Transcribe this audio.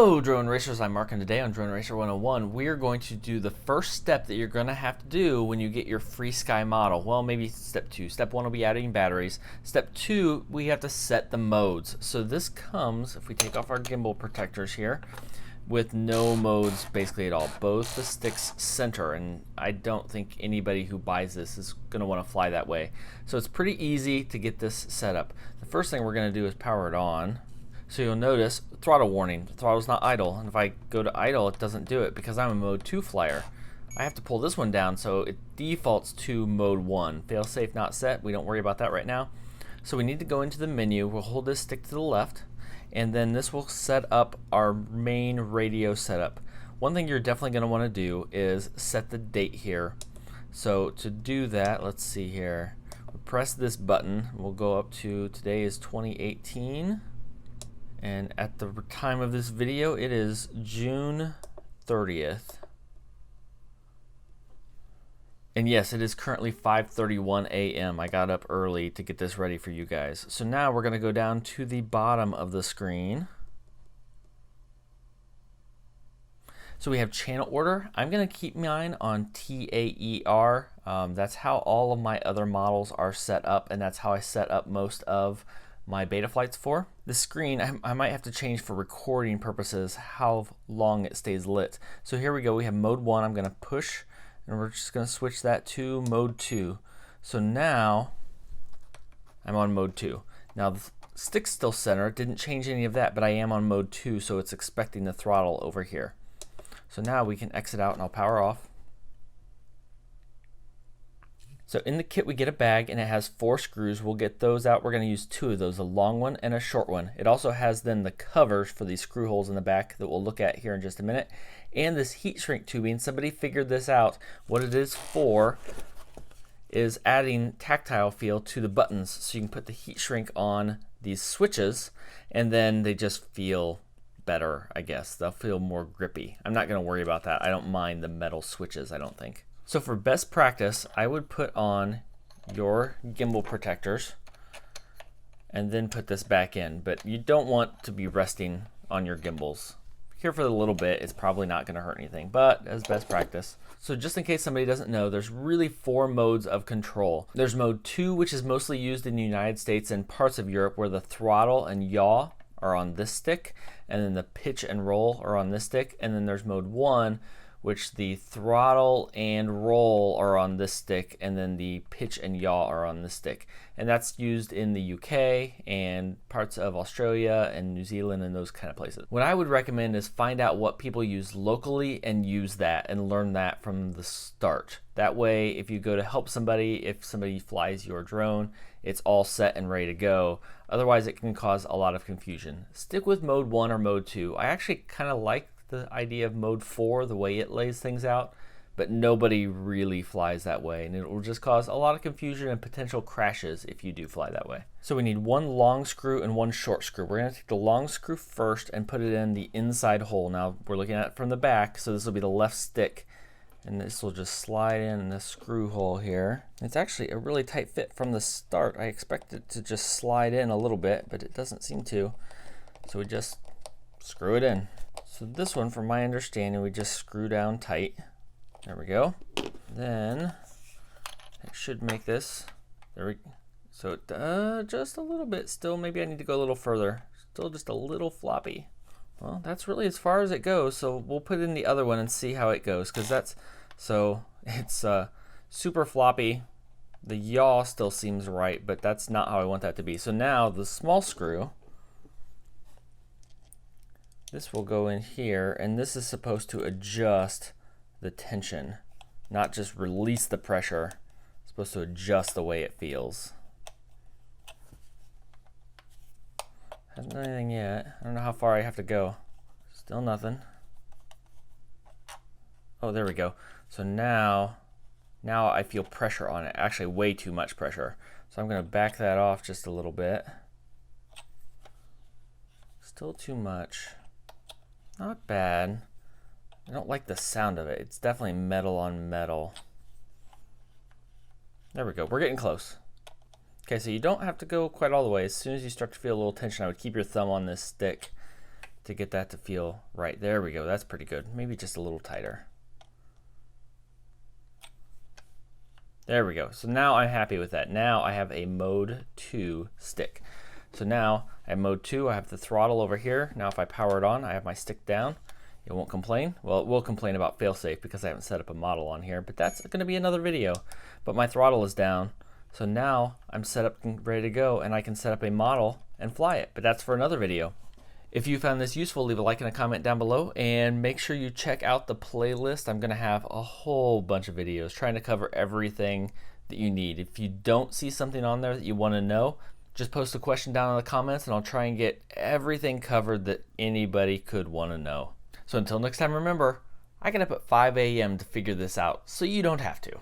Hello Drone Racers, I'm Mark, and today on Drone Racer 101 we are going to do the first step that you're going to have to do when you get your FrSky model. Well, maybe step 2. Step 1 will be adding batteries. Step 2, we have to set the modes. So this comes, if we take off our gimbal protectors here, with no modes basically at all. Both the sticks center, and I don't think anybody who buys this is going to want to fly that way. So it's pretty easy to get this set up. The first thing we're going to do is power it on. So you'll notice throttle warning. The throttle's not idle, and if I go to idle, it doesn't do it because I'm a mode 2 flyer. I have to pull this one down, so it defaults to mode 1. Fail safe not set. We don't worry about that right now. So we need to go into the menu. We'll hold this stick to the left, and then this will set up our main radio setup. One thing you're definitely going to want to do is set the date here. So to do that, let's see here. We'll press this button. We'll go up to today is 2018. And at the time of this video, it is June 30th. And yes, it is currently 5:31 a.m. I got up early to get this ready for you guys. So now we're going to go down to the bottom of the screen. So we have channel order. I'm going to keep mine on TAER. That's how all of my other models are set up, and that's how I set up most of my beta flights for. The screen, I might have to change for recording purposes how long it stays lit. So here we go, we have mode 1. I'm going to push, and we're just going to switch that to mode 2. So now I'm on mode 2. Now the stick's still center, it didn't change any of that, but I am on mode 2, so it's expecting the throttle over here. So now we can exit out, and I'll power off. So in the kit we get a bag, and it has 4 screws. We'll get those out. We're going to use 2 of those, a long one and a short one. It also has then the covers for these screw holes in the back that we'll look at here in just a minute. And this heat shrink tubing, somebody figured this out. What it is for is adding tactile feel to the buttons, so you can put the heat shrink on these switches and then they just feel better, I guess. They'll feel more grippy. I'm not going to worry about that. I don't mind the metal switches, I don't think. So for best practice, I would put on your gimbal protectors and then put this back in, but you don't want to be resting on your gimbals. Here for a little bit, it's probably not going to hurt anything, but as best practice. So just in case somebody doesn't know, there's really 4 modes of control. There's mode 2, which is mostly used in the United States and parts of Europe, where the throttle and yaw are on this stick, and then the pitch and roll are on this stick. And then there's mode 1, which the throttle and roll are on this stick, and then the pitch and yaw are on this stick. And that's used in the UK and parts of Australia and New Zealand and those kind of places. What I would recommend is find out what people use locally and use that and learn that from the start. That way, if you go to help somebody, if somebody flies your drone, it's all set and ready to go. Otherwise, it can cause a lot of confusion. Stick with mode 1 or mode 2. I actually kind of like the idea of mode 4, the way it lays things out, but nobody really flies that way, and it will just cause a lot of confusion and potential crashes if you do fly that way. So we need 1 long screw and 1 short screw. We're going to take the long screw first and put it in the inside hole. Now we're looking at it from the back, so this will be the left stick, and this will just slide in the screw hole here. It's actually a really tight fit from the start. I expect it to just slide in a little bit, but it doesn't seem to. So we just screw it in. So this one, from my understanding, we just screw down tight. There we go. Then it should make this. There we go. So just a little bit still. Maybe I need to go a little further. Still just a little floppy. Well, that's really as far as it goes. So we'll put in the other one and see how it goes, because that's it's super floppy. The yaw still seems right, but that's not how I want that to be. So now the small screw. This will go in here, and this is supposed to adjust the tension, not just release the pressure. It's supposed to adjust the way it feels. Hasn't done anything yet. I don't know how far I have to go. Still nothing. Oh, there we go. So now I feel pressure on it. Actually, way too much pressure. So I'm going to back that off just a little bit. Still too much. Not bad. I don't like the sound of it. It's definitely metal on metal. There we go. We're getting close. Okay, so you don't have to go quite all the way. As soon as you start to feel a little tension, I would keep your thumb on this stick to get that to feel right. There we go. That's pretty good. Maybe just a little tighter. There we go. So now I'm happy with that. Now I have a mode 2 stick. So now I have mode 2, I have the throttle over here. Now if I power it on, I have my stick down. It won't complain. Well, it will complain about failsafe because I haven't set up a model on here, but that's going to be another video. But my throttle is down. So now I'm set up and ready to go, and I can set up a model and fly it. But that's for another video. If you found this useful, leave a like and a comment down below, and make sure you check out the playlist. I'm going to have a whole bunch of videos trying to cover everything that you need. If you don't see something on there that you want to know, just post a question down in the comments and I'll try and get everything covered that anybody could want to know. So until next time, remember, I get up at 5 a.m. to figure this out, so you don't have to.